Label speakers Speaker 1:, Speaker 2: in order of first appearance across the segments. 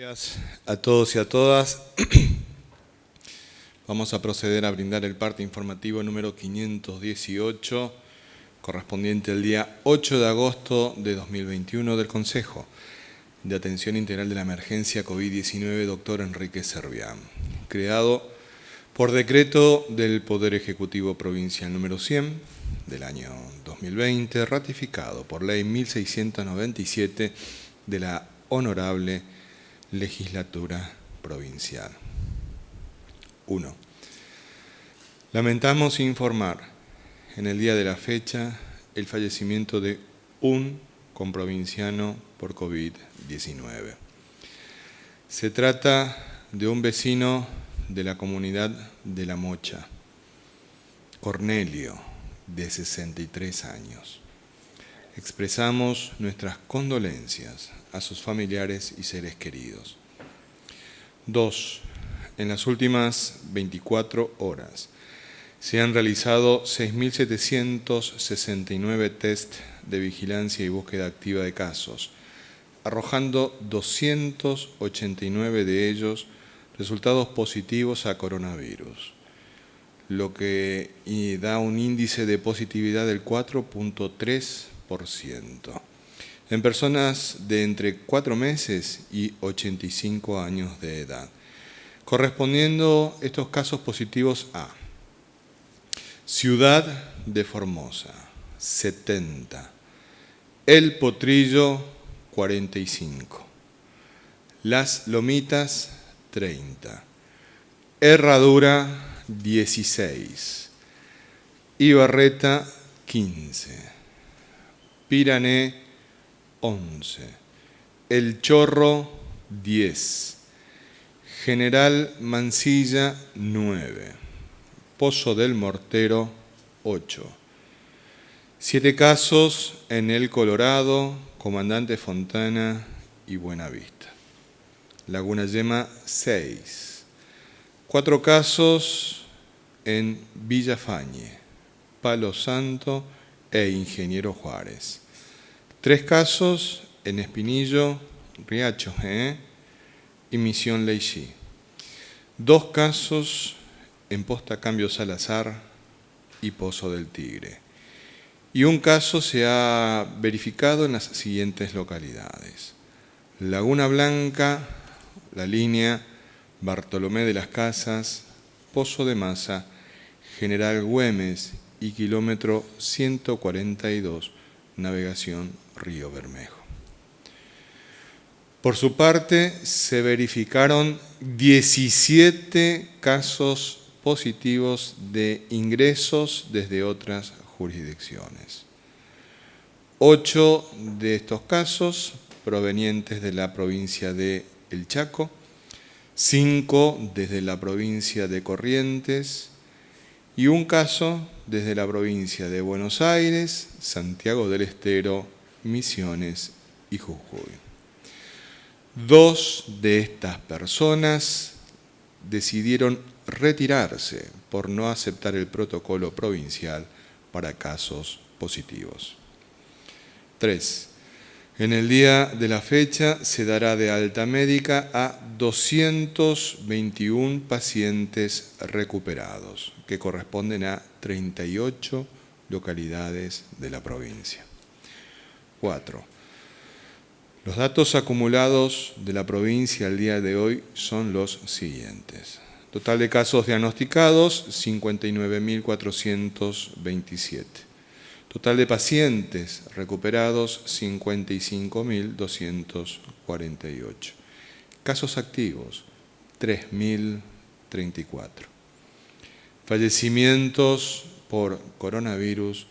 Speaker 1: Buenos días a todos y a todas. Vamos a proceder a brindar el parte informativo número 518, correspondiente al día 8 de agosto de 2021 del Consejo de Atención Integral de la Emergencia COVID-19, doctor Enrique Servián, creado por decreto del Poder Ejecutivo Provincial número 100 del año 2020, ratificado por ley 1697 de la Honorable Legislatura Provincial. 1. Lamentamos informar en el día de la fecha el fallecimiento de un comprovinciano por COVID-19. Se trata de un vecino de la comunidad de La Mocha, Cornelio, de 63 años. Expresamos nuestras condolencias a sus familiares y seres queridos. 2. En las últimas 24 horas se han realizado 6.769 test de vigilancia y búsqueda activa de casos, arrojando 289 de ellos resultados positivos a coronavirus, lo que da un índice de positividad del 4.3%. en personas de entre 4 meses y 85 años de edad, correspondiendo estos casos positivos a Ciudad de Formosa, 70, El Potrillo, 45, Las Lomitas, 30, Herradura, 16, Ibarreta, 15, Pirané, 11, El Chorro, 10, General Mansilla, 9, Pozo del Mortero, 8. 7 casos en El Colorado, Comandante Fontana y Buenavista. Laguna Yema, 6. 4 casos en Villafañe, Palo Santo e Ingeniero Juárez. 3 casos en Espinillo, Riacho y Misión Leixí. 2 casos en Posta Cambio Salazar y Pozo del Tigre. Y 1 caso se ha verificado en las siguientes localidades: Laguna Blanca, La Línea, Bartolomé de las Casas, Pozo de Maza, General Güemes y kilómetro 142, navegación Río Bermejo. Por su parte, se verificaron 17 casos positivos de ingresos desde otras jurisdicciones. 8 de estos casos provenientes de la provincia de El Chaco, 5 desde la provincia de Corrientes y 1 caso desde la provincia de Buenos Aires, Santiago del Estero, Misiones y Jujuy. 2 de estas personas decidieron retirarse por no aceptar el protocolo provincial para casos positivos. 3. En el día de la fecha se dará de alta médica a 221 pacientes recuperados, que corresponden a 38 localidades de la provincia. 4. Los datos acumulados de la provincia al día de hoy son los siguientes. Total de casos diagnosticados, 59.427. Total de pacientes recuperados, 55.248. Casos activos, 3.034. Fallecimientos por coronavirus,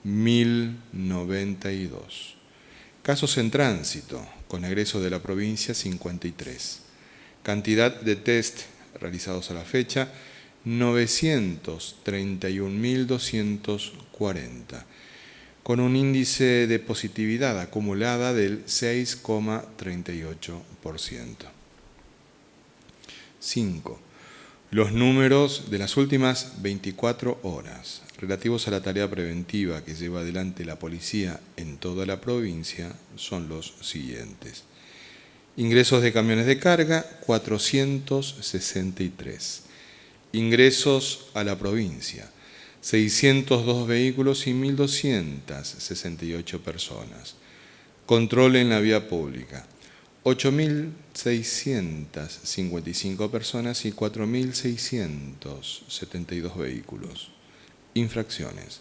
Speaker 1: 1.092. Casos en tránsito, con egreso de la provincia, 53. Cantidad de test realizados a la fecha, 931.240, con un índice de positividad acumulada del 6,38%. 5. Los números de las últimas 24 horas relativos a la tarea preventiva que lleva adelante la policía en toda la provincia son los siguientes. Ingresos de camiones de carga, 463. Ingresos a la provincia, 602 vehículos y 1.268 personas. Control en la vía pública, 8.655 personas y 4.672 vehículos. Infracciones,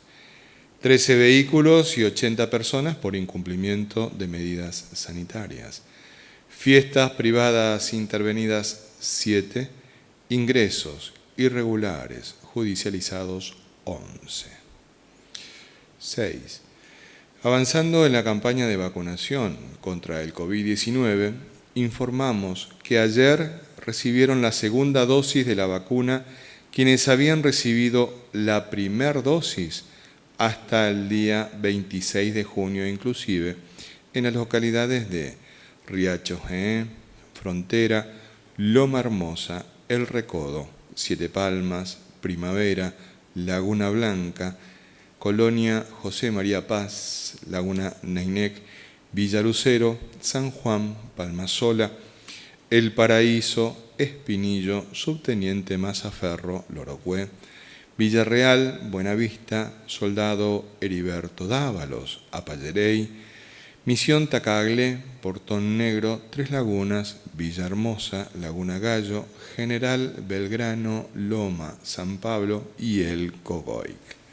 Speaker 1: 13 vehículos y 80 personas por incumplimiento de medidas sanitarias. Fiestas privadas intervenidas, 7. Ingresos irregulares judicializados, 11. 6. Avanzando en la campaña de vacunación contra el COVID-19, informamos que ayer recibieron la segunda dosis de la vacuna quienes habían recibido la primera dosis hasta el día 26 de junio inclusive en las localidades de Riacho Jeé, Frontera, Loma Hermosa, El Recodo, Siete Palmas, Primavera, Laguna Blanca, Colonia José María Paz, Laguna Nainec, Villa Lucero, San Juan, Palmasola, El Paraíso, Espinillo, Subteniente Mazaferro, Lorocué, Villarreal, Buenavista, Soldado Heriberto Dávalos, Apallerey, Misión Tacagle, Portón Negro, Tres Lagunas, Villahermosa, Laguna Gallo, General Belgrano, Loma, San Pablo y El Cogoic.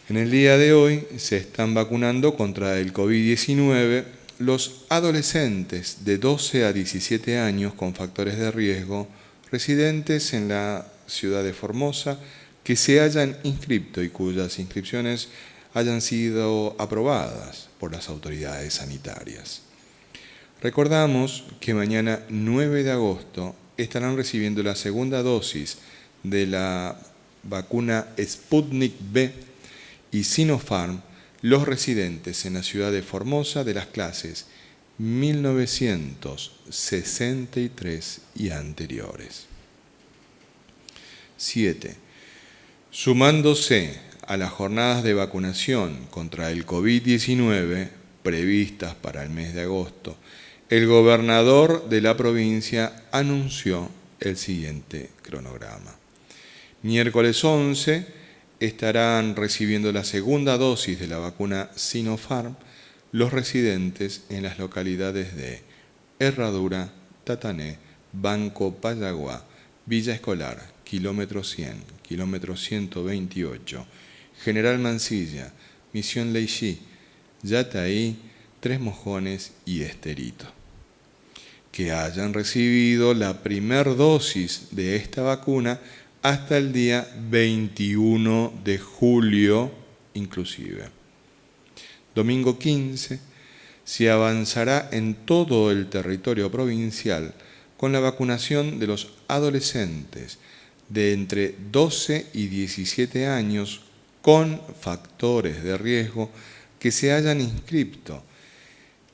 Speaker 1: En el día de hoy se están vacunando contra el COVID-19 los adolescentes de 12 a 17 años con factores de riesgo residentes en la ciudad de Formosa que se hayan inscrito y cuyas inscripciones hayan sido aprobadas por las autoridades sanitarias. Recordamos que mañana 9 de agosto estarán recibiendo la segunda dosis de la vacuna Sputnik V y Sinopharm los residentes en la ciudad de Formosa de las clases 1963 y anteriores. 7. Sumándose a las jornadas de vacunación contra el COVID-19 previstas para el mes de agosto, el gobernador de la provincia anunció el siguiente cronograma. Miércoles 11 estarán recibiendo la segunda dosis de la vacuna Sinopharm los residentes en las localidades de Herradura, Tatané, Banco Payaguá, Villa Escolar, kilómetro 100, kilómetro 128, General Mansilla, Misión Leixí, Yataí, Tres Mojones y Esterito. Que hayan recibido la primera dosis de esta vacuna hasta el día 21 de julio inclusive. Domingo 15 se avanzará en todo el territorio provincial con la vacunación de los adolescentes de entre 12 y 17 años con factores de riesgo que se hayan inscrito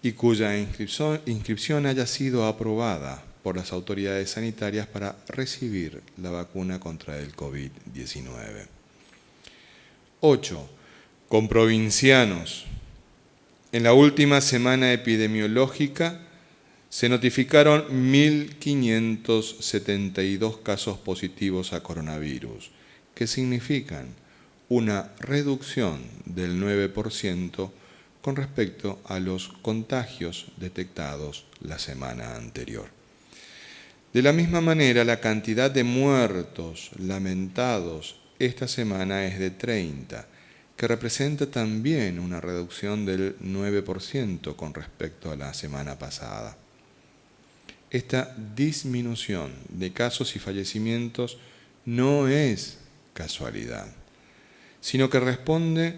Speaker 1: y cuya inscripción haya sido aprobada por las autoridades sanitarias para recibir la vacuna contra el COVID-19. 8. Con provincianos. En la última semana epidemiológica se notificaron 1.572 casos positivos a coronavirus, que significan una reducción del 9% con respecto a los contagios detectados la semana anterior. De la misma manera, la cantidad de muertos lamentados esta semana es de 30, que representa también una reducción del 9% con respecto a la semana pasada. Esta disminución de casos y fallecimientos no es casualidad, sino que responde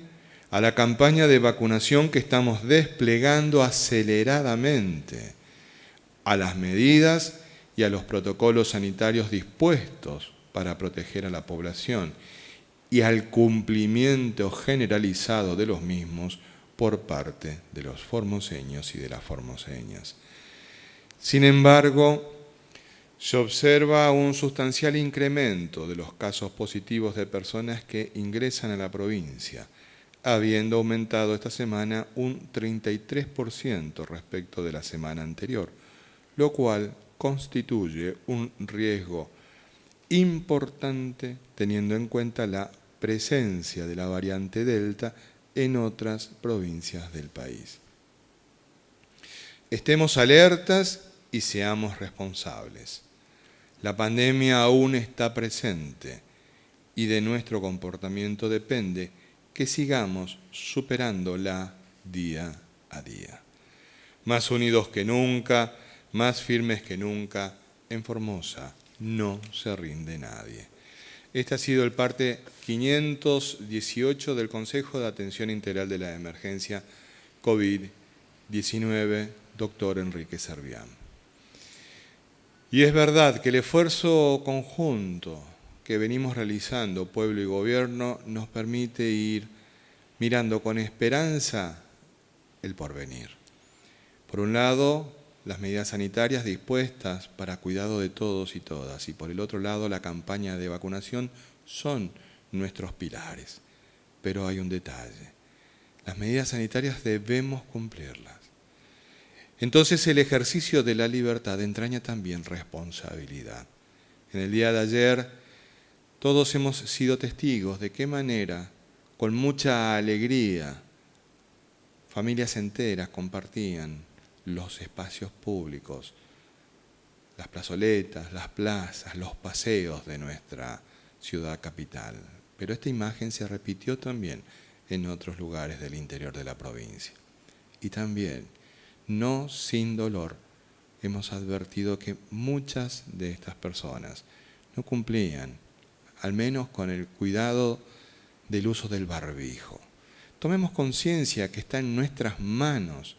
Speaker 1: a la campaña de vacunación que estamos desplegando aceleradamente, a las medidas y a los protocolos sanitarios dispuestos para proteger a la población y al cumplimiento generalizado de los mismos por parte de los formoseños y de las formoseñas. Sin embargo, se observa un sustancial incremento de los casos positivos de personas que ingresan a la provincia, habiendo aumentado esta semana un 33% respecto de la semana anterior, lo cual constituye un riesgo importante teniendo en cuenta la presencia de la variante Delta en otras provincias del país. Estemos alertas y seamos responsables. La pandemia aún está presente y de nuestro comportamiento depende que sigamos superándola día a día. Más unidos que nunca, más firmes que nunca, en Formosa no se rinde nadie. Este ha sido el parte 518 del Consejo de Atención Integral de la Emergencia COVID-19, doctor Enrique Servián. Y es verdad que el esfuerzo conjunto que venimos realizando, pueblo y gobierno, nos permite ir mirando con esperanza el porvenir. Por un lado, las medidas sanitarias dispuestas para cuidado de todos y todas, y por el otro lado, la campaña de vacunación son nuestros pilares. Pero hay un detalle: las medidas sanitarias debemos cumplirlas. Entonces, el ejercicio de la libertad entraña también responsabilidad. En el día de ayer, todos hemos sido testigos de qué manera, con mucha alegría, familias enteras compartían los espacios públicos, las plazoletas, las plazas, los paseos de nuestra ciudad capital. Pero esta imagen se repitió también en otros lugares del interior de la provincia. Y también, no sin dolor, hemos advertido que muchas de estas personas no cumplían, al menos con el cuidado del uso del barbijo. Tomemos conciencia que está en nuestras manos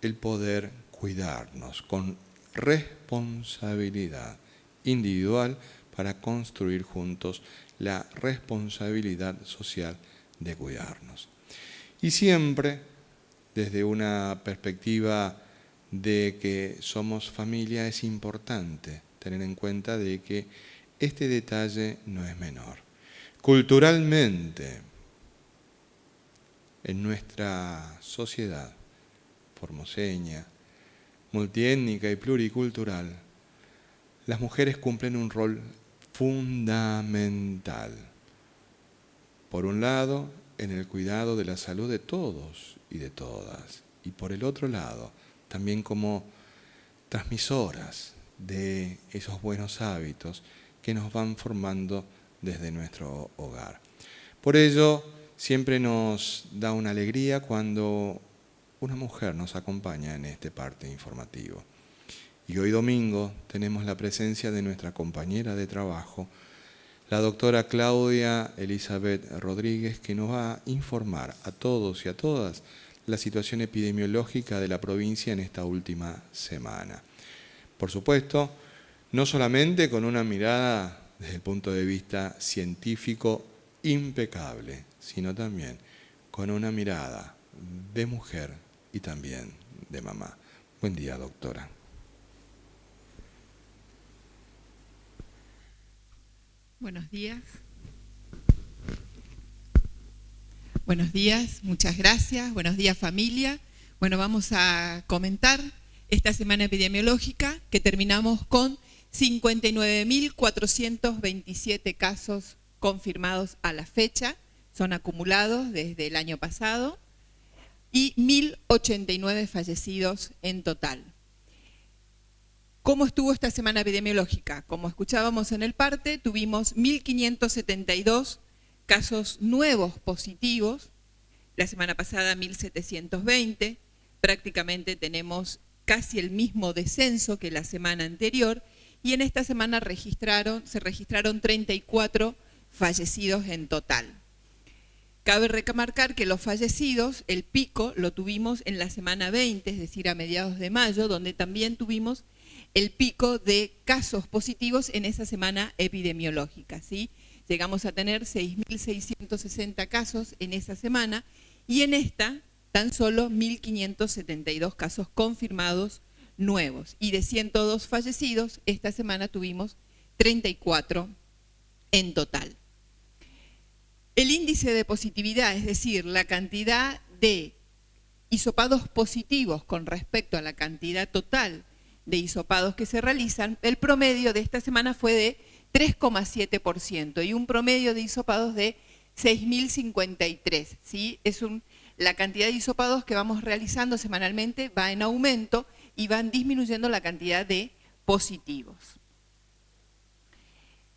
Speaker 1: el poder cuidarnos con responsabilidad individual para construir juntos la responsabilidad social de cuidarnos. Y siempre desde una perspectiva de que somos familia, es importante tener en cuenta de que este detalle no es menor. Culturalmente, en nuestra sociedad formoseña, multiétnica y pluricultural, las mujeres cumplen un rol fundamental. Por un lado, en el cuidado de la salud de todos y de todas, y por el otro lado, también como transmisoras de esos buenos hábitos que nos van formando desde nuestro hogar. Por ello, siempre nos da una alegría cuando una mujer nos acompaña en este parte informativo. Y hoy domingo tenemos la presencia de nuestra compañera de trabajo, la doctora Claudia Elizabeth Rodríguez, que nos va a informar a todos y a todas la situación epidemiológica de la provincia en esta última semana. Por supuesto, no solamente con una mirada desde el punto de vista científico impecable, sino también con una mirada de mujer y también de mamá. Buen día, doctora.
Speaker 2: Buenos días. Buenos días, muchas gracias. Buenos días, familia. Bueno, vamos a comentar esta semana epidemiológica que terminamos con 59.427 casos confirmados a la fecha, son acumulados desde el año pasado, y 1.089 fallecidos en total. ¿Cómo estuvo esta semana epidemiológica? Como escuchábamos en el parte, tuvimos 1.572 casos nuevos positivos, la semana pasada 1.720, prácticamente tenemos casi el mismo descenso que la semana anterior, y en esta semana se registraron 34 fallecidos en total. Cabe remarcar que los fallecidos, el pico lo tuvimos en la semana 20, es decir, a mediados de mayo, donde también tuvimos el pico de casos positivos en esa semana epidemiológica, ¿sí? Llegamos a tener 6.660 casos en esa semana y en esta tan solo 1.572 casos confirmados nuevos. Y de 102 fallecidos, esta semana tuvimos 34 en total. El índice de positividad, es decir, la cantidad de hisopados positivos con respecto a la cantidad total de hisopados que se realizan, el promedio de esta semana fue de 3,7% y un promedio de hisopados de 6.053, ¿sí? La cantidad de hisopados que vamos realizando semanalmente va en aumento y van disminuyendo la cantidad de positivos.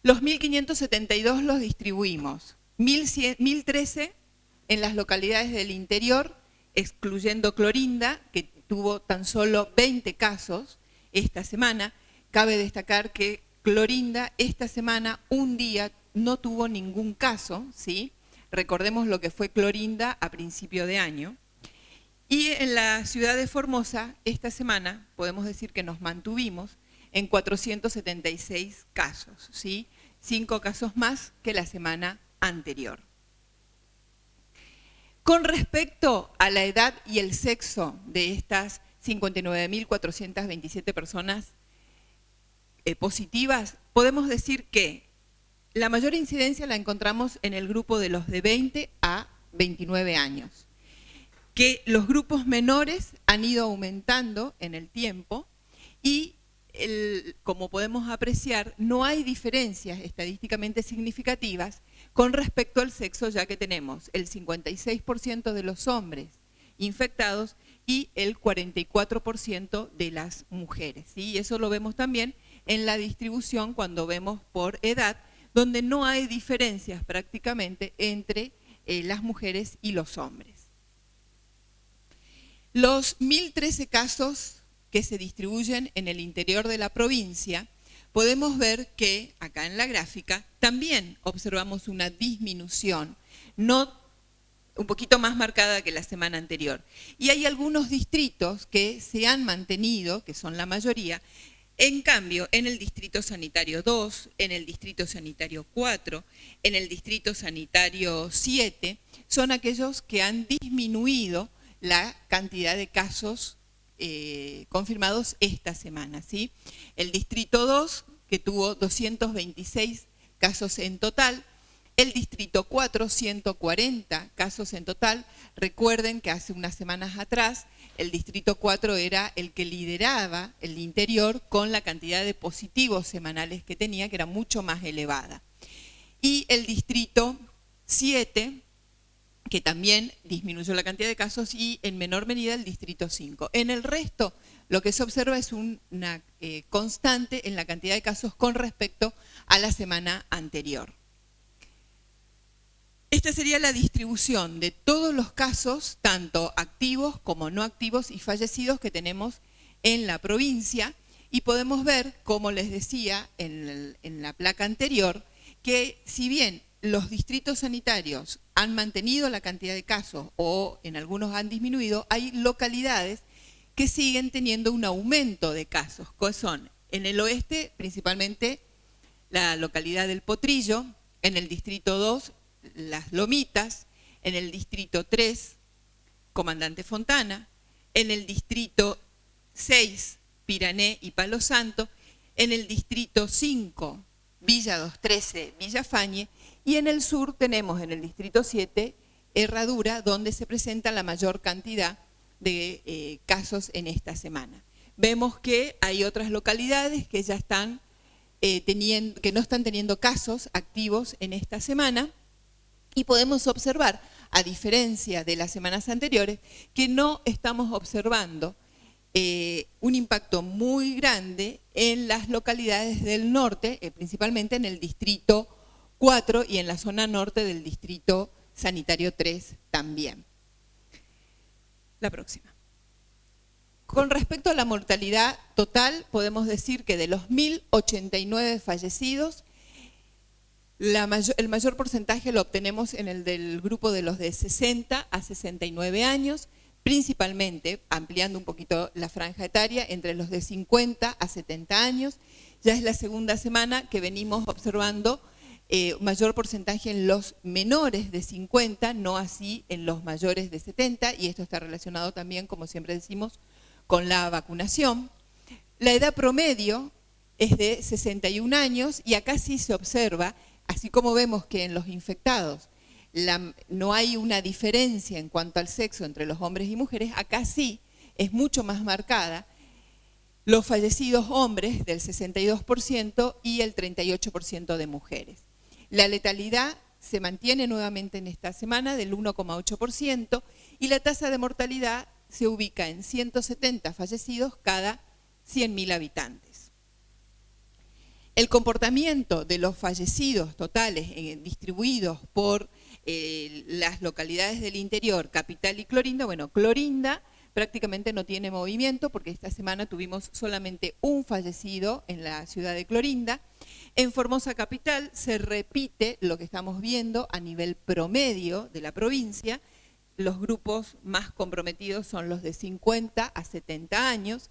Speaker 2: Los 1.572 los distribuimos, 1.013 en las localidades del interior, excluyendo Clorinda, que tuvo tan solo 20 casos esta semana. Cabe destacar que Clorinda esta semana, un día, no tuvo ningún caso, ¿sí? Recordemos lo que fue Clorinda a principio de año. Y en la ciudad de Formosa, esta semana, podemos decir que nos mantuvimos en 476 casos, ¿sí? 5 casos más que la semana anterior. Con respecto a la edad y el sexo de estas 59.427 personas positivas, podemos decir que la mayor incidencia la encontramos en el grupo de los de 20 a 29 años, que los grupos menores han ido aumentando en el tiempo y, como podemos apreciar, no hay diferencias estadísticamente significativas con respecto al sexo, ya que tenemos el 56% de los hombres infectados y el 44% de las mujeres, ¿sí? Y eso lo vemos también en la distribución cuando vemos por edad, donde no hay diferencias prácticamente entre las mujeres y los hombres. Los 1.013 casos que se distribuyen en el interior de la provincia, podemos ver que, acá en la gráfica, también observamos una disminución, un poquito más marcada que la semana anterior. Y hay algunos distritos que se han mantenido, que son la mayoría. En cambio, en el Distrito Sanitario 2, en el Distrito Sanitario 4, en el Distrito Sanitario 7, son aquellos que han disminuido la cantidad de casos confirmados esta semana, ¿sí? El Distrito 2, que tuvo 226 casos en total, el Distrito 4, 140 casos en total. Recuerden que hace unas semanas atrás el Distrito 4 era el que lideraba el interior con la cantidad de positivos semanales que tenía, que era mucho más elevada. Y el Distrito 7, que también disminuyó la cantidad de casos, y en menor medida el Distrito 5. En el resto, lo que se observa es una constante en la cantidad de casos con respecto a la semana anterior. Esta sería la distribución de todos los casos, tanto activos como no activos y fallecidos, que tenemos en la provincia, y podemos ver, como les decía en la placa anterior, que si bien los distritos sanitarios han mantenido la cantidad de casos o en algunos han disminuido, hay localidades que siguen teniendo un aumento de casos, que son en el oeste principalmente la localidad del Potrillo, en el Distrito 2 Las Lomitas, en el Distrito 3 Comandante Fontana, en el Distrito 6 Pirané y Palo Santo, en el Distrito 5 Villa 213 Villafañe, y en el sur tenemos en el Distrito 7 Herradura, donde se presenta la mayor cantidad de casos en esta semana. Vemos que hay otras localidades que ya están que no están teniendo casos activos en esta semana, y podemos observar, a diferencia de las semanas anteriores, que no estamos observando un impacto muy grande en las localidades del norte, principalmente en el Distrito 4 y en la zona norte del Distrito Sanitario 3 también. La próxima. Con respecto a la mortalidad total, podemos decir que de los 1.089 fallecidos, el mayor porcentaje lo obtenemos en el del grupo de los de 60 a 69 años, principalmente, ampliando un poquito la franja etaria, entre los de 50 a 70 años. Ya es la segunda semana que venimos observando mayor porcentaje en los menores de 50, no así en los mayores de 70, y esto está relacionado también, como siempre decimos, con la vacunación. La edad promedio es de 61 años y acá sí se observa, así como vemos que en los infectados no hay una diferencia en cuanto al sexo entre los hombres y mujeres, acá sí es mucho más marcada. Los fallecidos hombres del 62% y el 38% de mujeres. La letalidad se mantiene nuevamente en esta semana del 1,8% y la tasa de mortalidad se ubica en 170 fallecidos cada 100.000 habitantes. El comportamiento de los fallecidos totales distribuidos por las localidades del interior, Capital y Clorinda, bueno, Clorinda prácticamente no tiene movimiento porque esta semana tuvimos solamente un fallecido en la ciudad de Clorinda. En Formosa Capital se repite lo que estamos viendo a nivel promedio de la provincia. Los grupos más comprometidos son los de 50 a 70 años.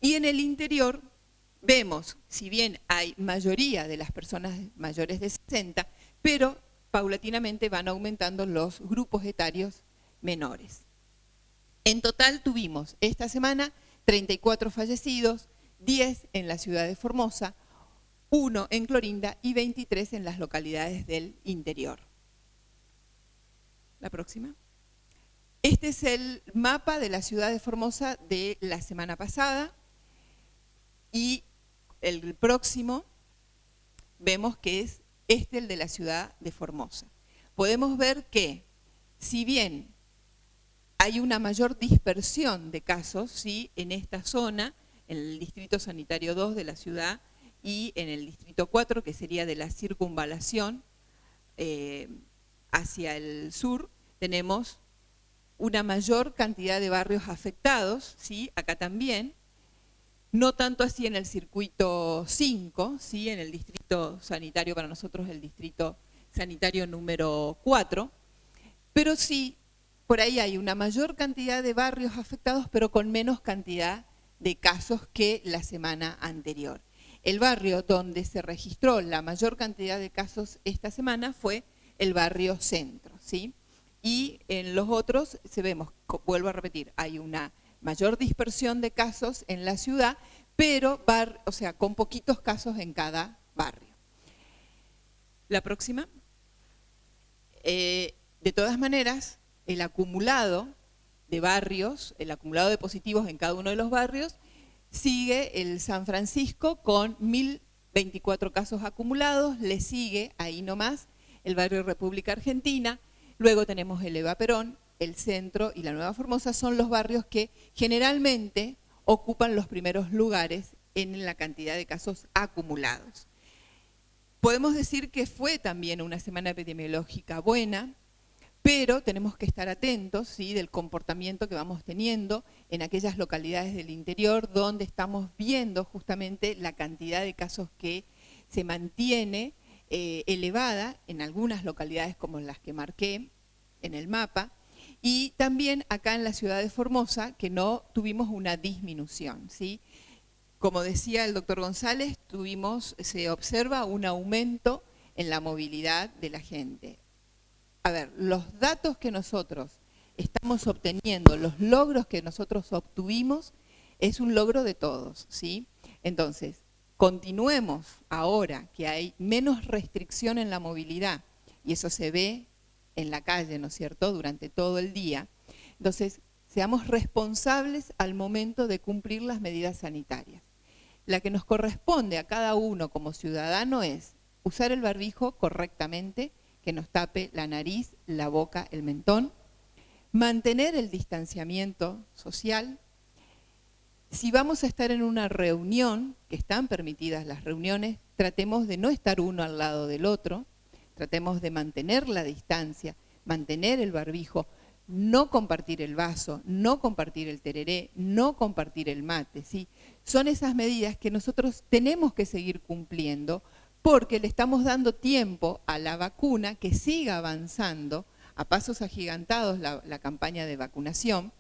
Speaker 2: Y en el interior vemos, si bien hay mayoría de las personas mayores de 60, pero paulatinamente van aumentando los grupos etarios menores. En total tuvimos esta semana 34 fallecidos, 10 en la ciudad de Formosa, 1 en Clorinda y 23 en las localidades del interior. La próxima. Este es el mapa de la ciudad de Formosa de la semana pasada y el próximo vemos que es el de la ciudad de Formosa. Podemos ver que, si bien hay una mayor dispersión de casos, ¿sí?, en esta zona, en el distrito sanitario 2 de la ciudad y en el distrito 4, que sería de la circunvalación hacia el sur, tenemos una mayor cantidad de barrios afectados, ¿sí?, acá también, no tanto así en el circuito 5, ¿sí?, en el distrito sanitario, para nosotros el distrito sanitario número 4, pero sí, por ahí hay una mayor cantidad de barrios afectados, pero con menos cantidad de casos que la semana anterior. El barrio donde se registró la mayor cantidad de casos esta semana fue el barrio Centro, ¿sí? Y en los otros, vemos, vuelvo a repetir, hay una mayor dispersión de casos en la ciudad, pero con poquitos casos en cada barrio. La próxima. De todas maneras, el acumulado de barrios, el acumulado de positivos en cada uno de los barrios, sigue el San Francisco con 1.024 casos acumulados, le sigue ahí nomás el barrio República Argentina, luego tenemos el Eva Perón, el Centro y la Nueva Formosa, son los barrios que generalmente ocupan los primeros lugares en la cantidad de casos acumulados. Podemos decir que fue también una semana epidemiológica buena, pero tenemos que estar atentos, ¿sí?, del comportamiento que vamos teniendo en aquellas localidades del interior donde estamos viendo justamente la cantidad de casos que se mantiene elevada en algunas localidades como las que marqué en el mapa, y también acá en la ciudad de Formosa, que no tuvimos una disminución, ¿sí? Como decía el doctor González, se observa un aumento en la movilidad de la gente. A ver, los datos que nosotros estamos obteniendo, los logros que nosotros obtuvimos, es un logro de todos, ¿sí? Entonces, continuemos ahora que hay menos restricción en la movilidad, y eso se ve en la calle, ¿no es cierto?, durante todo el día. Entonces, seamos responsables al momento de cumplir las medidas sanitarias. La que nos corresponde a cada uno como ciudadano es usar el barbijo correctamente, que nos tape la nariz, la boca, el mentón, mantener el distanciamiento social. Si vamos a estar en una reunión, que están permitidas las reuniones, tratemos de no estar uno al lado del otro, tratemos de mantener la distancia, mantener el barbijo, no compartir el vaso, no compartir el tereré, no compartir el mate, ¿sí? Son esas medidas que nosotros tenemos que seguir cumpliendo porque le estamos dando tiempo a la vacuna que siga avanzando a pasos agigantados la campaña de vacunación,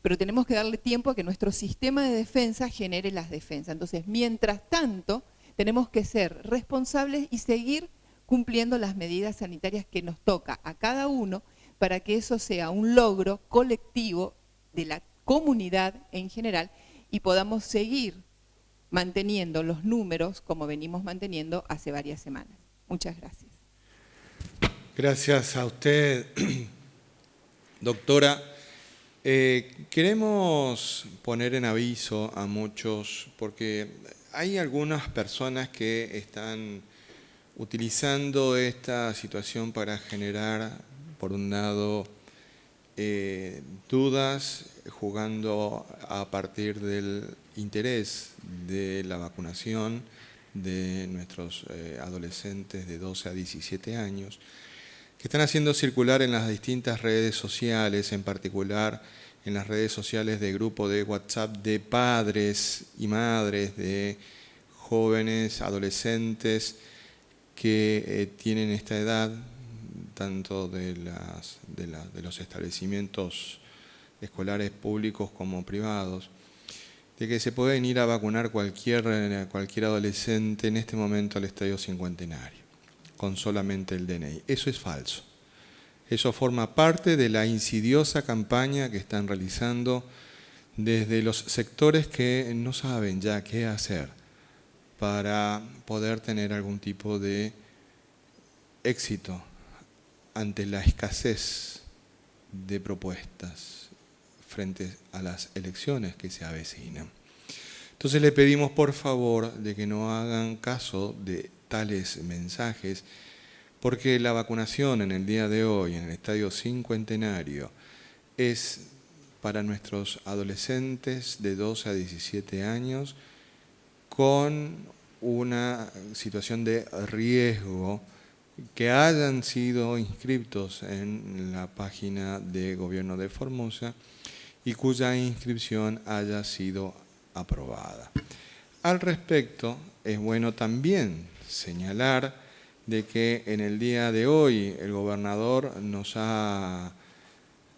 Speaker 2: pero tenemos que darle tiempo a que nuestro sistema de defensa genere las defensas. Entonces, mientras tanto, tenemos que ser responsables y seguir cumpliendo las medidas sanitarias que nos toca a cada uno para que eso sea un logro colectivo de la comunidad en general y podamos seguir manteniendo los números como venimos manteniendo hace varias semanas. Muchas gracias.
Speaker 1: Gracias a usted, doctora. Queremos poner en aviso a muchos, porque hay algunas personas que están utilizando esta situación para generar, por un lado, dudas, jugando a partir del interés de la vacunación de nuestros adolescentes de 12 a 17 años, que están haciendo circular en las distintas redes sociales, en particular en las redes sociales de grupo de WhatsApp de padres y madres de jóvenes, adolescentes que tienen esta edad, tanto de los establecimientos escolares públicos como privados, de que se pueden ir a vacunar cualquier adolescente en este momento al Estadio Cincuentenario, con solamente el DNI. Eso es falso. Eso forma parte de la insidiosa campaña que están realizando desde los sectores que no saben ya qué hacer para poder tener algún tipo de éxito ante la escasez de propuestas frente a las elecciones que se avecinan. Entonces le pedimos por favor de que no hagan caso de tales mensajes, porque la vacunación en el día de hoy en el Estadio Cincuentenario es para nuestros adolescentes de 12 a 17 años con una situación de riesgo, que hayan sido inscritos en la página de Gobierno de Formosa y cuya inscripción haya sido aprobada. Al respecto, es bueno también señalar de que en el día de hoy el gobernador nos ha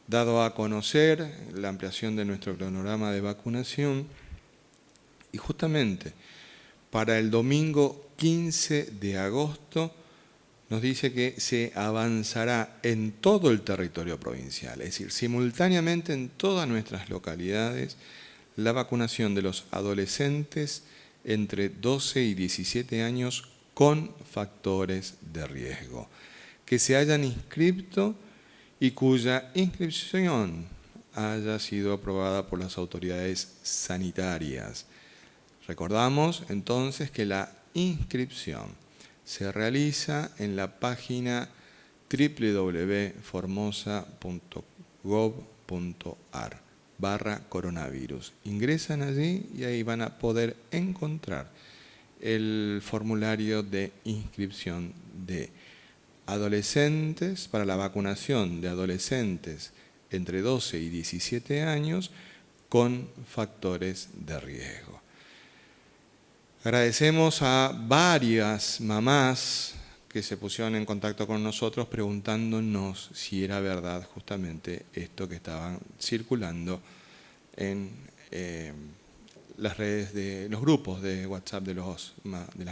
Speaker 1: dado a conocer la ampliación de nuestro cronograma de vacunación y justamente para el domingo 15 de agosto nos dice que se avanzará en todo el territorio provincial, es decir, simultáneamente en todas nuestras localidades, la vacunación de los adolescentes entre 12 y 17 años con factores de riesgo, que se hayan inscrito y cuya inscripción haya sido aprobada por las autoridades sanitarias. Recordamos entonces que la inscripción se realiza en la página www.formosa.gov.ar/coronavirus. Ingresan allí y ahí van a poder encontrar el formulario de inscripción de adolescentes para la vacunación de adolescentes entre 12 y 17 años con factores de riesgo. Agradecemos a varias mamás que se pusieron en contacto con nosotros preguntándonos si era verdad justamente esto que estaban circulando en las redes de los grupos de WhatsApp de las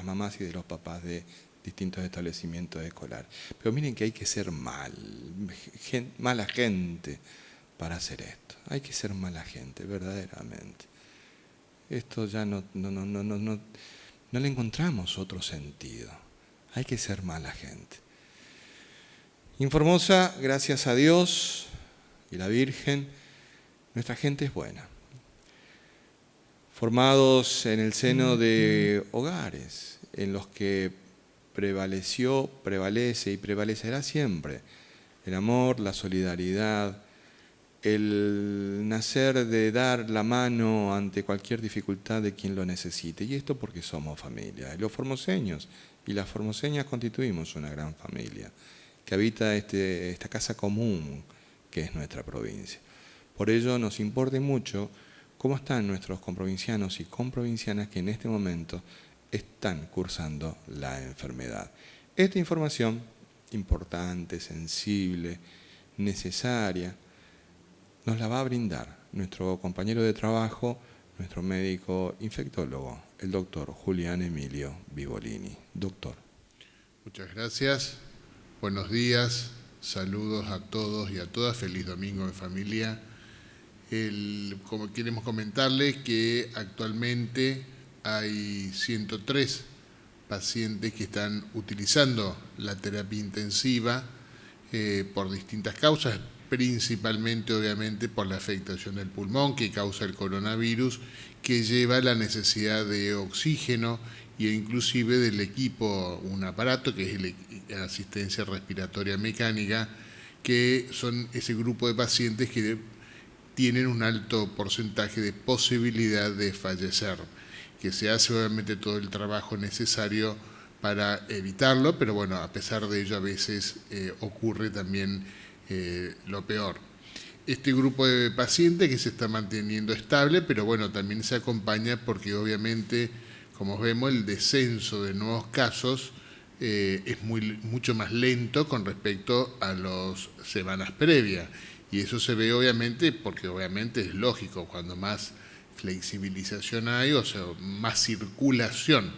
Speaker 1: mamás y de los papás de distintos establecimientos escolares. Pero miren que hay que ser mala gente para hacer esto. Hay que ser mala gente, verdaderamente. Esto ya no le encontramos otro sentido. Hay que ser mala gente. En Formosa, gracias a Dios y la Virgen, nuestra gente es buena. Formados en el seno de hogares en los que prevalece y prevalecerá siempre el amor, la solidaridad, el nacer de dar la mano ante cualquier dificultad de quien lo necesite. Y esto porque somos familia. Y los formoseños y las formoseñas constituimos una gran familia que habita esta casa común que es nuestra provincia. Por ello nos importa mucho cómo están nuestros comprovincianos y comprovincianas que en este momento están cursando la enfermedad. Esta información importante, sensible, necesaria, nos la va a brindar nuestro compañero de trabajo, nuestro médico infectólogo, el doctor Julián Emilio Vivolini. Doctor.
Speaker 3: Muchas gracias. Buenos días. Saludos a todos y a todas. Feliz domingo en familia. Como queremos comentarles que actualmente hay 103 pacientes que están utilizando la terapia intensiva por distintas causas, principalmente obviamente por la afectación del pulmón que causa el coronavirus, que lleva la necesidad de oxígeno e inclusive del equipo, un aparato que es la asistencia respiratoria mecánica, que son ese grupo de pacientes que tienen un alto porcentaje de posibilidad de fallecer, que se hace obviamente todo el trabajo necesario para evitarlo, pero bueno, a pesar de ello a veces ocurre también lo peor. Este grupo de pacientes que se está manteniendo estable, pero bueno, también se acompaña porque obviamente, como vemos, el descenso de nuevos casos es mucho más lento con respecto a las semanas previas. Y eso se ve obviamente porque obviamente es lógico, cuando más flexibilización hay, o sea, más circulación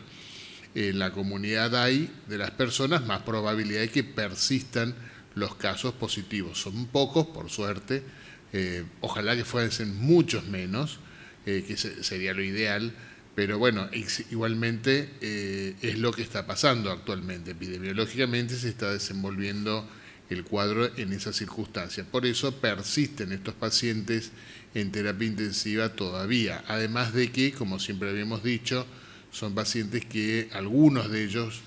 Speaker 3: en la comunidad hay de las personas, más probabilidad de que persistan los casos positivos. Son pocos, por suerte, ojalá que fuesen muchos menos, que sería lo ideal, pero bueno, igualmente es lo que está pasando actualmente. Epidemiológicamente se está desenvolviendo el cuadro en esas circunstancias. Por eso persisten estos pacientes en terapia intensiva todavía, además de que, como siempre habíamos dicho, son pacientes que algunos de ellos,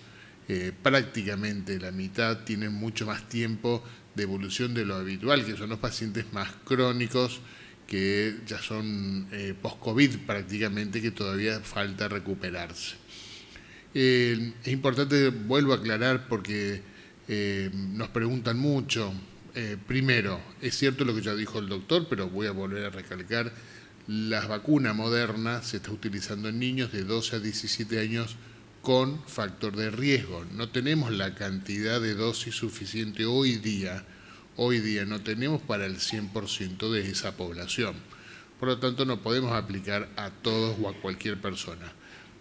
Speaker 3: prácticamente la mitad, tienen mucho más tiempo de evolución de lo habitual, que son los pacientes más crónicos, que ya son post-COVID prácticamente, que todavía falta recuperarse. Es importante, vuelvo a aclarar, porque nos preguntan mucho. Primero, es cierto lo que ya dijo el doctor, pero voy a volver a recalcar, la vacuna Moderna se está utilizando en niños de 12 a 17 años con factor de riesgo. No tenemos la cantidad de dosis suficiente hoy día no tenemos para el 100% de esa población. Por lo tanto, no podemos aplicar a todos o a cualquier persona.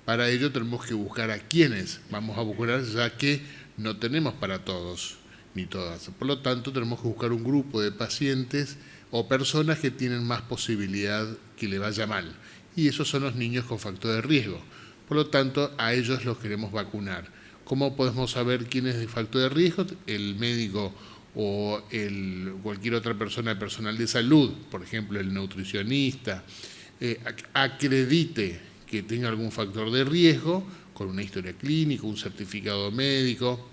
Speaker 3: Para ello tenemos que buscar a quienes vamos a vacunar, ya que no tenemos para todos ni todas. Por lo tanto, tenemos que buscar un grupo de pacientes o personas que tienen más posibilidad que le vaya mal. Y esos son los niños con factor de riesgo. Por lo tanto, a ellos los queremos vacunar. ¿Cómo podemos saber quién es de factor de riesgo? El médico o cualquier otra persona, personal de salud, por ejemplo, el nutricionista, acredite que tenga algún factor de riesgo, con una historia clínica, un certificado médico,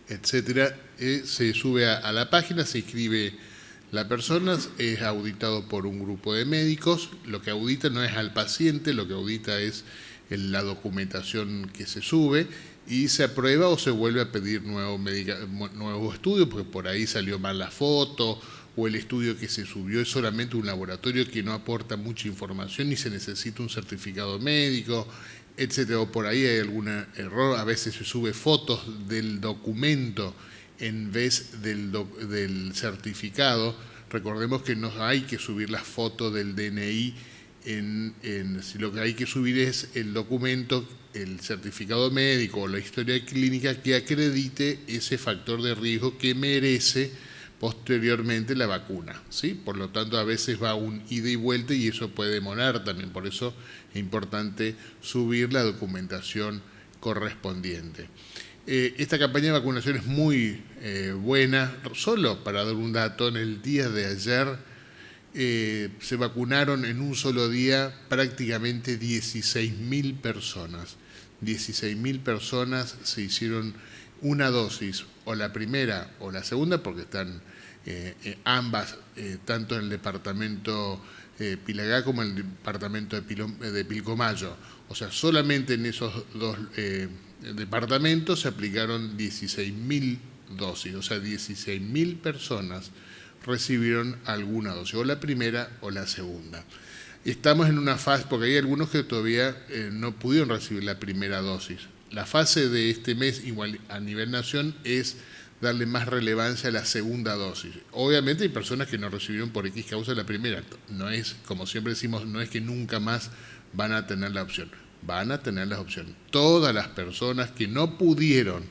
Speaker 3: etcétera, se sube a la página, se inscribe la persona, es auditado por un grupo de médicos. Lo que audita no es al paciente, lo que audita es la documentación que se sube y se aprueba o se vuelve a pedir nuevo estudio, porque por ahí salió mal la foto o el estudio que se subió es solamente un laboratorio que no aporta mucha información y se necesita un certificado médico, etcétera. O por ahí hay algún error, a veces se sube fotos del documento en vez del certificado. Recordemos que no hay que subir las fotos del DNI, lo que hay que subir es el documento, el certificado médico o la historia clínica que acredite ese factor de riesgo que merece posteriormente la vacuna, ¿sí? Por lo tanto, a veces va un ida y vuelta y eso puede demorar también. Por eso es importante subir la documentación correspondiente. Esta campaña de vacunación es muy buena. Solo para dar un dato, en el día de ayer se vacunaron en un solo día prácticamente 16.000 personas. 16.000 personas se hicieron una dosis, o la primera o la segunda, porque están ambas, tanto en el departamento Pilagá como en el departamento de Pilcomayo. O sea, solamente en esos dos departamentos se aplicaron 16.000 dosis, o sea, 16.000 personas recibieron alguna dosis, o la primera o la segunda. Estamos en una fase, porque hay algunos que todavía no pudieron recibir la primera dosis. La fase de este mes, igual a nivel nación, es darle más relevancia a la segunda dosis. Obviamente hay personas que no recibieron por X causa la primera. No es, como siempre decimos, no es que nunca más van a tener la opción. Van a tener la opción. Todas las personas que no pudieron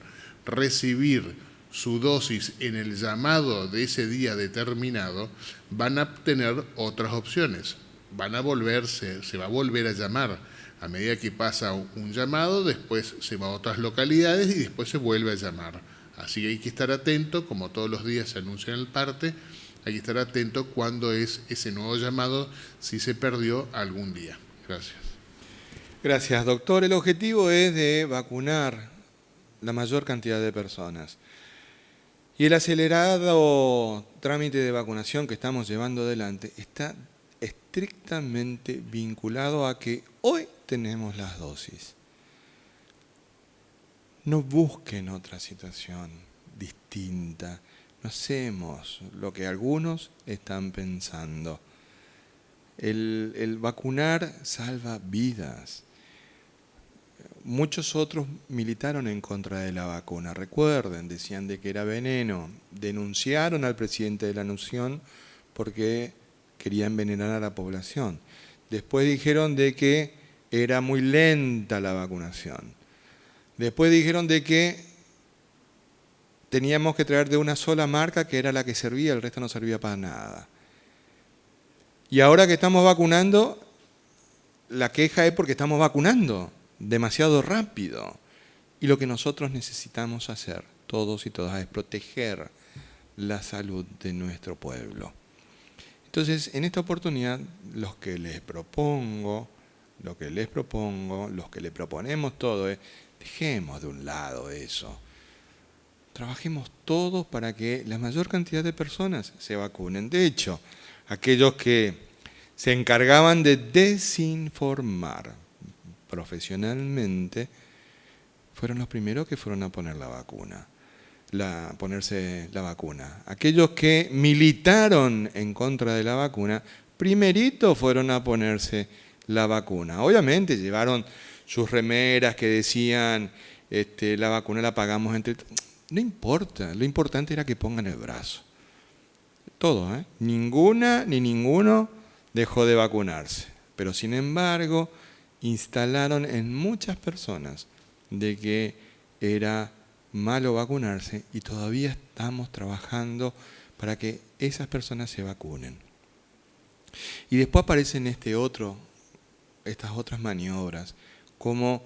Speaker 3: recibir su dosis en el llamado de ese día determinado van a tener otras opciones. Se va a volver a llamar. A medida que pasa un llamado, después se va a otras localidades y después se vuelve a llamar. Así que hay que estar atento, como todos los días se anuncia en el parte, hay que estar atento cuando es ese nuevo llamado, si se perdió algún día. Gracias.
Speaker 1: Gracias, doctor. El objetivo es de vacunar la mayor cantidad de personas. Y el acelerado trámite de vacunación que estamos llevando adelante está estrictamente vinculado a que hoy tenemos las dosis. No busquen otra situación distinta. No hacemos lo que algunos están pensando. El vacunar salva vidas. Muchos otros militaron en contra de la vacuna. Recuerden, decían de que era veneno. Denunciaron al presidente de la Nación porque quería envenenar a la población. Después dijeron de que era muy lenta la vacunación. Después dijeron de que teníamos que traer de una sola marca, que era la que servía, el resto no servía para nada. Y ahora que estamos vacunando, la queja es porque estamos vacunando demasiado rápido. Y lo que nosotros necesitamos hacer, todos y todas, es proteger la salud de nuestro pueblo. Entonces, en esta oportunidad, los que les propongo, los que le proponemos todo es, dejemos de un lado eso. Trabajemos todos para que la mayor cantidad de personas se vacunen. De hecho, aquellos que se encargaban de desinformar profesionalmente fueron los primeros que fueron a poner ponerse la vacuna. Aquellos que militaron en contra de la vacuna, primerito fueron a ponerse la vacuna. Obviamente llevaron sus remeras que decían la vacuna la pagamos entre... No importa, lo importante era que pongan el brazo. Todo, ¿eh? Ninguna ni ninguno dejó de vacunarse. Pero sin embargo, instalaron en muchas personas de que era malo vacunarse y todavía estamos trabajando para que esas personas se vacunen. Y después aparecen estas otras maniobras, como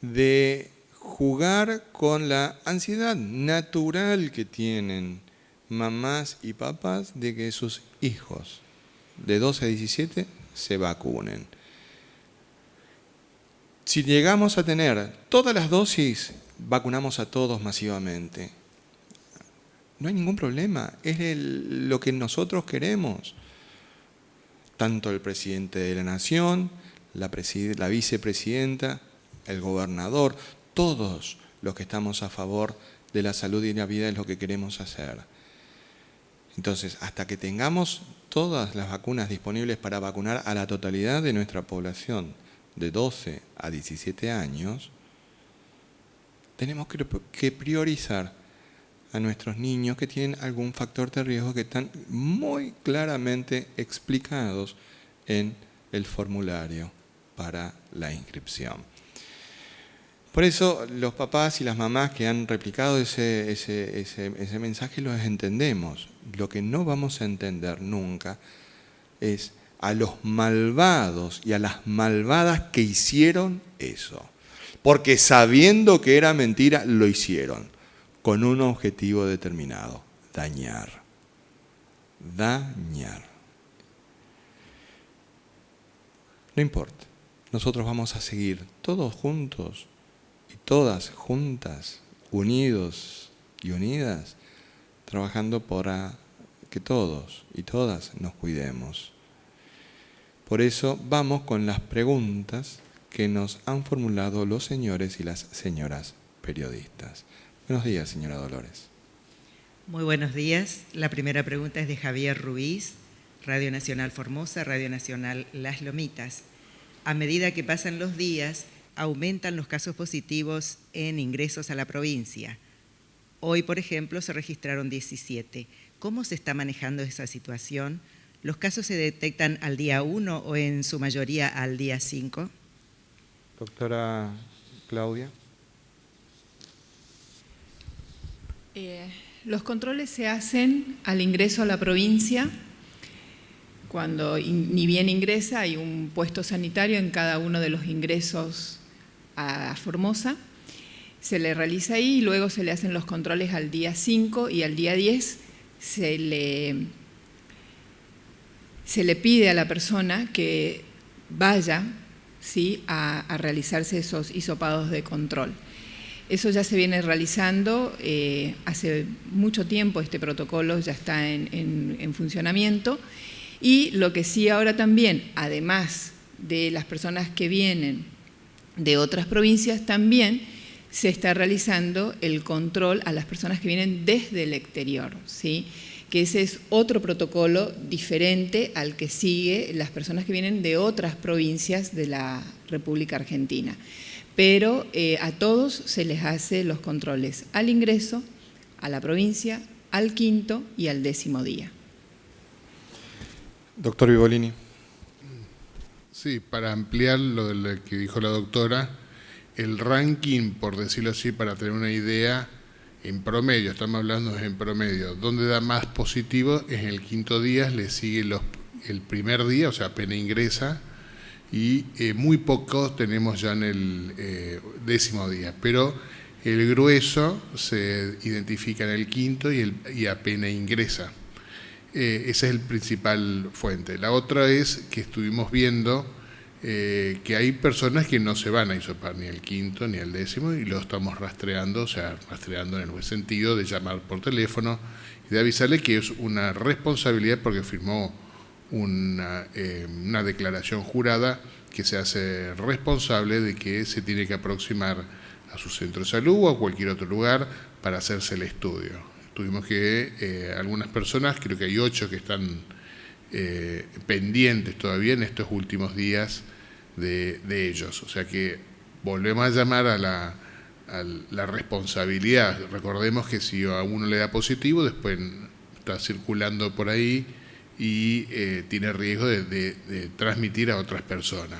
Speaker 1: de jugar con la ansiedad natural que tienen mamás y papás de que sus hijos de 12 a 17 se vacunen. Si llegamos a tener todas las dosis, vacunamos a todos masivamente. No hay ningún problema, es lo que nosotros queremos. Tanto el presidente de la Nación, la vicepresidenta, el gobernador, todos los que estamos a favor de la salud y la vida es lo que queremos hacer. Entonces, hasta que tengamos todas las vacunas disponibles para vacunar a la totalidad de nuestra población de 12 a 17 años, tenemos que priorizar a nuestros niños que tienen algún factor de riesgo que están muy claramente explicados en el formulario para la inscripción. Por eso los papás y las mamás que han replicado ese mensaje los entendemos. Lo que no vamos a entender nunca es a los malvados y a las malvadas que hicieron eso. Porque sabiendo que era mentira, lo hicieron con un objetivo determinado: dañar. Dañar. No importa. Nosotros vamos a seguir todos juntos y todas juntas, unidos y unidas, trabajando para que todos y todas nos cuidemos. Por eso vamos con las preguntas que nos han formulado los señores y las señoras periodistas. Buenos días, señora Dolores.
Speaker 4: Muy buenos días. La primera pregunta es de Javier Ruiz, Radio Nacional Formosa, Radio Nacional Las Lomitas. A medida que pasan los días, aumentan los casos positivos en ingresos a la provincia. Hoy, por ejemplo, se registraron 17. ¿Cómo se está manejando esa situación? ¿Los casos se detectan al día 1 o en su mayoría al día 5?
Speaker 1: Doctora Claudia.
Speaker 2: Los controles se hacen al ingreso a la provincia. Cuando ni bien ingresa, hay un puesto sanitario en cada uno de los ingresos a Formosa. se le realiza ahí y luego se le hacen los controles al día 5 y al día 10 se le pide a la persona que vaya, ¿sí?, a realizarse esos hisopados de control. Eso ya se viene realizando hace mucho tiempo, este protocolo ya está en funcionamiento, y lo que sí ahora también, además de las personas que vienen de otras provincias, también se está realizando el control a las personas que vienen desde el exterior, ¿sí?, que ese es otro protocolo diferente al que sigue las personas que vienen de otras provincias de la República Argentina. Pero a todos se les hace los controles al ingreso, a la provincia, al 5º y al 10º día.
Speaker 1: Doctor Vivolini.
Speaker 3: Sí, para ampliar lo de lo que dijo la doctora, el ranking, por decirlo así, para tener una idea, en promedio, estamos hablando en promedio, donde da más positivo es en el 5º día, le sigue el primer día, o sea, apenas ingresa, y muy pocos tenemos ya en el 10º día, pero el grueso se identifica en el 5º y apenas ingresa. Esa es el principal fuente. La otra es que estuvimos viendo que hay personas que no se van a hisopar ni el 5º ni el 10º y lo estamos rastreando, o sea, rastreando en el buen sentido de llamar por teléfono y de avisarle que es una responsabilidad porque firmó una declaración jurada que se hace responsable de que se tiene que aproximar a su centro de salud o a cualquier otro lugar para hacerse el estudio. Tuvimos que algunas personas, creo que hay 8 que están pendientes todavía en estos últimos días de ellos. O sea que volvemos a llamar a la responsabilidad. Recordemos que si a uno le da positivo, después está circulando por ahí y tiene riesgo de transmitir a otras personas.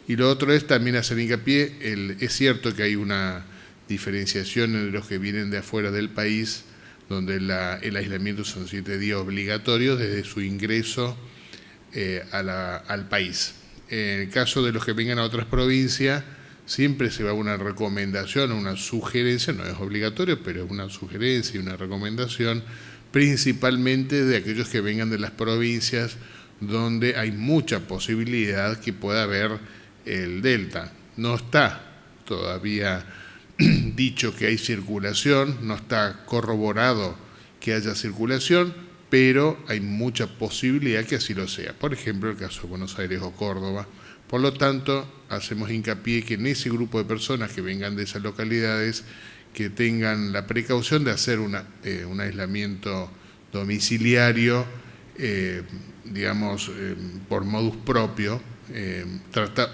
Speaker 3: Y lo otro es también hacer hincapié, es cierto que hay una diferenciación entre los que vienen de afuera del país, donde el aislamiento son 7 días obligatorios desde su ingreso al país. En el caso de los que vengan a otras provincias, siempre se va a una recomendación, una sugerencia, no es obligatorio, pero es una sugerencia y una recomendación, principalmente de aquellos que vengan de las provincias donde hay mucha posibilidad que pueda haber el Delta. No está todavía dicho que hay circulación, no está corroborado que haya circulación, pero hay mucha posibilidad que así lo sea. Por ejemplo, el caso de Buenos Aires o Córdoba. Por lo tanto, hacemos hincapié que en ese grupo de personas que vengan de esas localidades, que tengan la precaución de hacer un aislamiento domiciliario, digamos, por modus propio,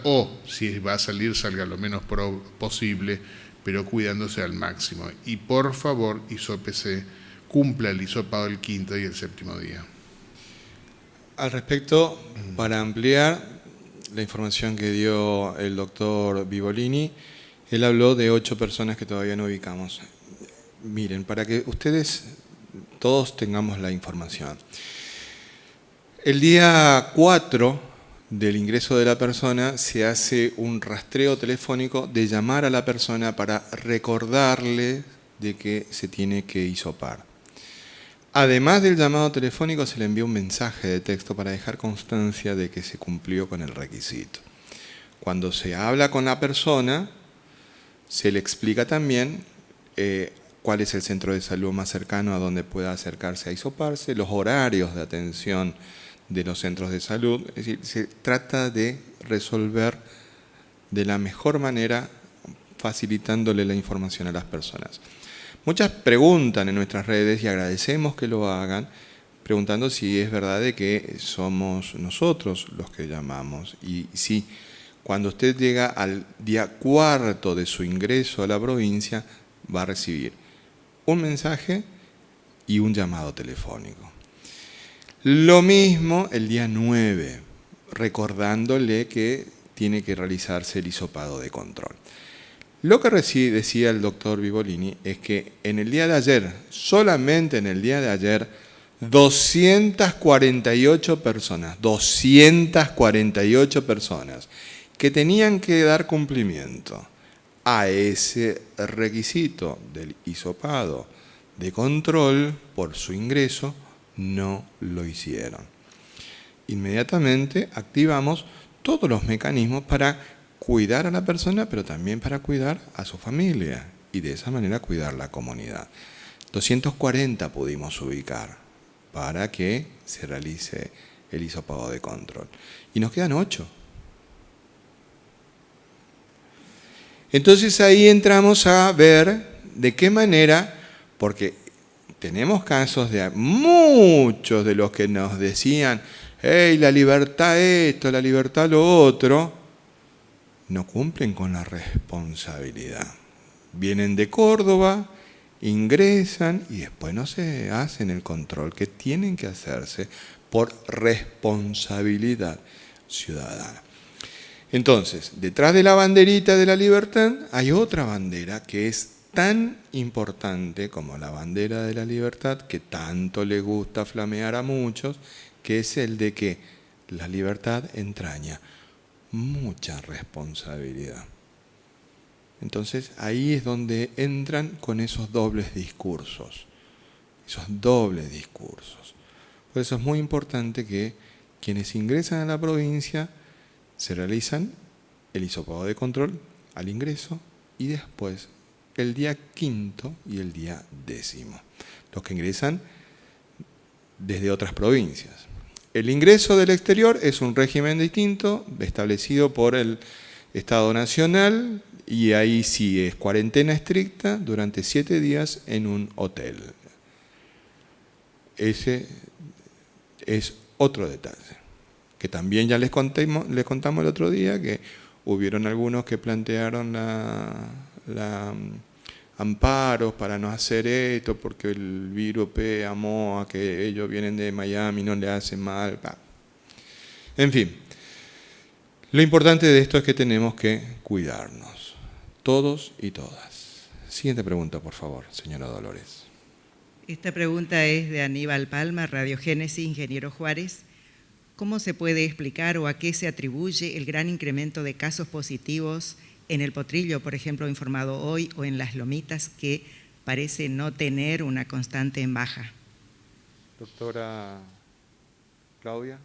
Speaker 3: o si va a salir, salga lo menos posible, pero cuidándose al máximo. Y por favor, hisópese, cumpla el hisopado el 5º y el 7º día.
Speaker 1: Al respecto, para ampliar la información que dio el doctor Vivolini, él habló de 8 personas que todavía no ubicamos. Miren, para que ustedes todos tengamos la información. El día 4 del ingreso de la persona se hace un rastreo telefónico de llamar a la persona para recordarle de que se tiene que hisopar. Además del llamado telefónico se le envía un mensaje de texto para dejar constancia de que se cumplió con el requisito. Cuando se habla con la persona, se le explica también cuál es el centro de salud más cercano a donde pueda acercarse a hisoparse, los horarios de atención de los centros de salud. Es decir, se trata de resolver de la mejor manera, facilitándole la información a las personas. Muchas preguntan en nuestras redes, y agradecemos que lo hagan, preguntando si es verdad de que somos nosotros los que llamamos. Y sí, cuando usted llega al día 4 de su ingreso a la provincia, va a recibir un mensaje y un llamado telefónico. Lo mismo el día 9, recordándole que tiene que realizarse el hisopado de control. Lo que decía el doctor Vivolini es que en el día de ayer, solamente en el día de ayer, 248 personas que tenían que dar cumplimiento a ese requisito del hisopado de control por su ingreso, no lo hicieron. Inmediatamente activamos todos los mecanismos para cuidar a la persona, pero también para cuidar a su familia y de esa manera cuidar la comunidad. 240 pudimos ubicar para que se realice el hisopado de control. Y nos quedan 8. Entonces ahí entramos a ver de qué manera, porque tenemos casos de muchos de los que nos decían, hey, la libertad esto, la libertad lo otro, no cumplen con la responsabilidad. Vienen de Córdoba, ingresan y después no se hacen el control que tienen que hacerse por responsabilidad ciudadana. Entonces, detrás de la banderita de la libertad hay otra bandera que es tan importante como la bandera de la libertad, que tanto le gusta flamear a muchos, que es el de que la libertad entraña mucha responsabilidad. Entonces, ahí es donde entran con esos dobles discursos. Por eso es muy importante que quienes ingresan a la provincia se realizan el hisopado de control al ingreso y después el día 5º y el día 10º. Los que ingresan desde otras provincias. El ingreso del exterior es un régimen distinto establecido por el Estado Nacional y ahí sí es cuarentena estricta durante 7 días en un hotel. Ese es otro detalle, que también ya les contamos el otro día, que hubieron algunos que plantearon amparos para no hacer esto, porque el virus amó a que ellos vienen de Miami, no le hacen mal. En fin, lo importante de esto es que tenemos que cuidarnos, todos y todas. Siguiente pregunta, por favor, señora Dolores.
Speaker 4: Esta pregunta es de Aníbal Palma, Radiogénesis, Ingeniero Juárez. ¿Cómo se puede explicar o a qué se atribuye el gran incremento de casos positivos en el Potrillo, por ejemplo, informado hoy, o en las Lomitas, que parece no tener una constante en baja?
Speaker 1: Doctora Claudia.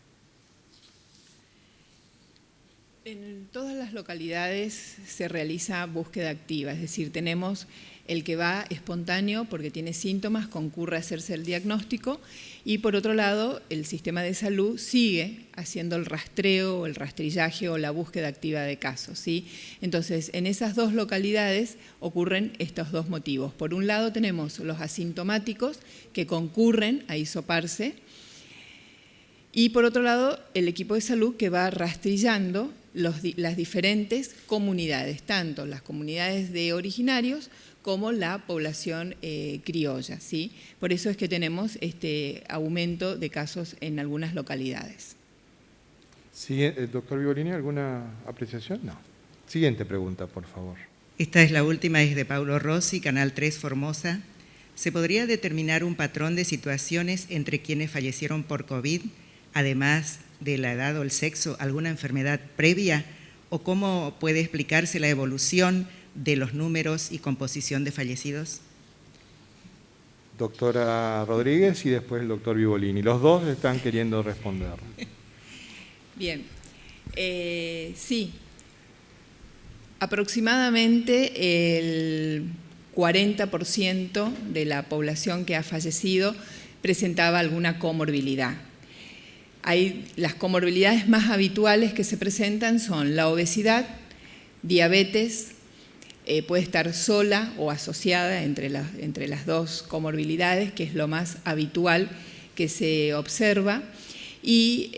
Speaker 2: En todas las localidades se realiza búsqueda activa, es decir, tenemos el que va espontáneo porque tiene síntomas, concurre a hacerse el diagnóstico, y por otro lado el sistema de salud sigue haciendo el rastreo, el rastrillaje o la búsqueda activa de casos, ¿sí? Entonces, en esas dos localidades ocurren estos dos motivos. Por un lado tenemos los asintomáticos que concurren a hisoparse, y por otro lado el equipo de salud que va rastrillando las diferentes comunidades, tanto las comunidades de originarios como la población criolla, ¿sí? Por eso es que tenemos este aumento de casos en algunas localidades.
Speaker 1: Doctor Vivolini, ¿alguna apreciación? No. Siguiente pregunta, por favor.
Speaker 4: Esta es la última, es de Paulo Rossi, Canal 3 Formosa. ¿Se podría determinar un patrón de situaciones entre quienes fallecieron por COVID, además de la edad o el sexo, alguna enfermedad previa? ¿O cómo puede explicarse la evolución de los números y composición de fallecidos?
Speaker 1: Doctora Rodríguez y después el doctor Vivolini. Los dos están queriendo responder.
Speaker 2: Bien, sí. Aproximadamente el 40% de la población que ha fallecido presentaba alguna comorbilidad. Las comorbilidades más habituales que se presentan son la obesidad, diabetes, puede estar sola o asociada entre las dos comorbilidades, que es lo más habitual que se observa. Y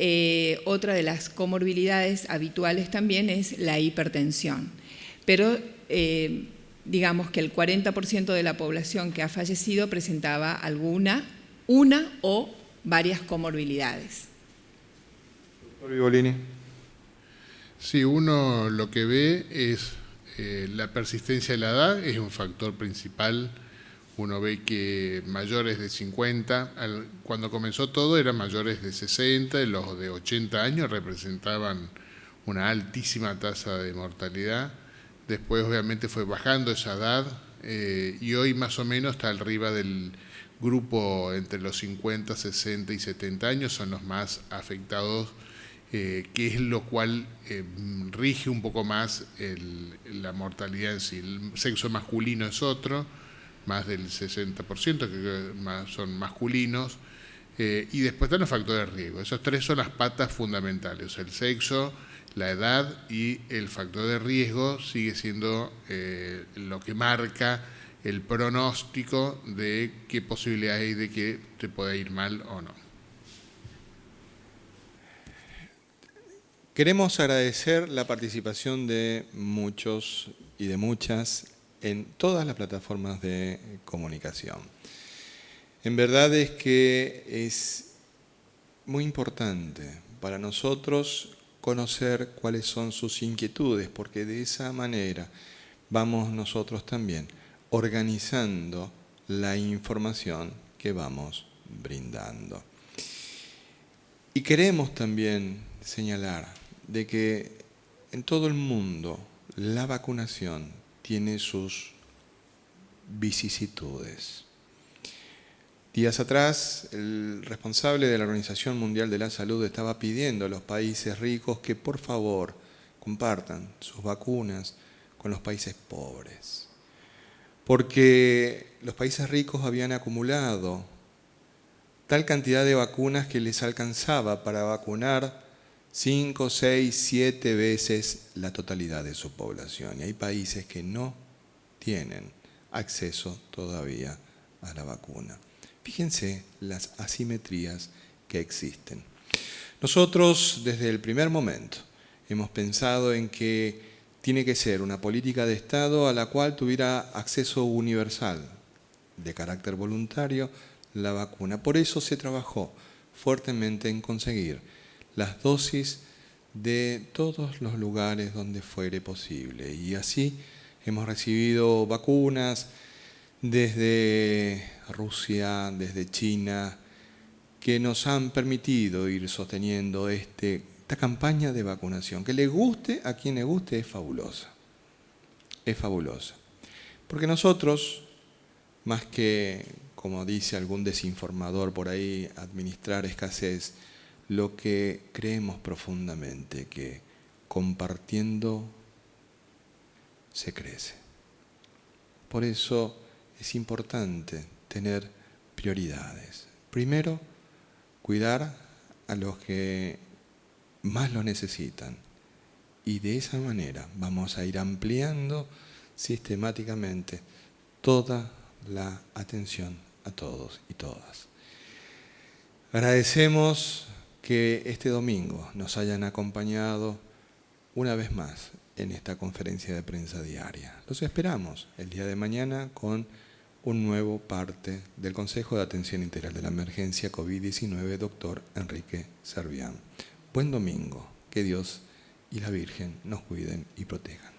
Speaker 2: otra de las comorbilidades habituales también es la hipertensión. Pero digamos que el 40% de la población que ha fallecido presentaba una o varias comorbilidades.
Speaker 1: Doctor Vivolini.
Speaker 3: Sí, uno lo que ve es la persistencia de la edad, es un factor principal. Uno ve que mayores de 50, cuando comenzó todo eran mayores de 60, y los de 80 años representaban una altísima tasa de mortalidad, después obviamente fue bajando esa edad y hoy más o menos está arriba del grupo entre los 50, 60 y 70 años, son los más afectados, que es lo cual rige un poco más la mortalidad en sí. El sexo masculino es otro, más del 60%, que son masculinos, y después están los factores de riesgo. Esos tres son las patas fundamentales, o sea, el sexo, la edad y el factor de riesgo sigue siendo lo que marca el pronóstico de qué posibilidad hay de que te pueda ir mal o no.
Speaker 1: Queremos agradecer la participación de muchos y de muchas en todas las plataformas de comunicación. En verdad es que es muy importante para nosotros conocer cuáles son sus inquietudes, porque de esa manera vamos nosotros también organizando la información que vamos brindando. Y queremos también señalar de que en todo el mundo la vacunación tiene sus vicisitudes. Días atrás, el responsable de la Organización Mundial de la Salud estaba pidiendo a los países ricos que por favor compartan sus vacunas con los países pobres, porque los países ricos habían acumulado tal cantidad de vacunas que les alcanzaba para vacunar 5, 6, 7 veces la totalidad de su población. Y hay países que no tienen acceso todavía a la vacuna. Fíjense las asimetrías que existen. Nosotros, desde el primer momento, hemos pensado en que tiene que ser una política de Estado a la cual tuviera acceso universal, de carácter voluntario, la vacuna. Por eso se trabajó fuertemente en conseguir las dosis de todos los lugares donde fuere posible. Y así hemos recibido vacunas desde Rusia, desde China, que nos han permitido ir sosteniendo esta campaña de vacunación, que le guste a quien le guste, es fabulosa. Es fabulosa. Porque nosotros, más que, como dice algún desinformador por ahí, administrar escasez, lo que creemos profundamente que compartiendo se crece. Por eso es importante tener prioridades. Primero, cuidar a los que más lo necesitan. Y de esa manera vamos a ir ampliando sistemáticamente toda la atención a todos y todas. Agradecemos que este domingo nos hayan acompañado una vez más en esta conferencia de prensa diaria. Los esperamos el día de mañana con un nuevo parte del Consejo de Atención Integral de la Emergencia COVID-19, doctor Enrique Servián. Buen domingo, que Dios y la Virgen nos cuiden y protejan.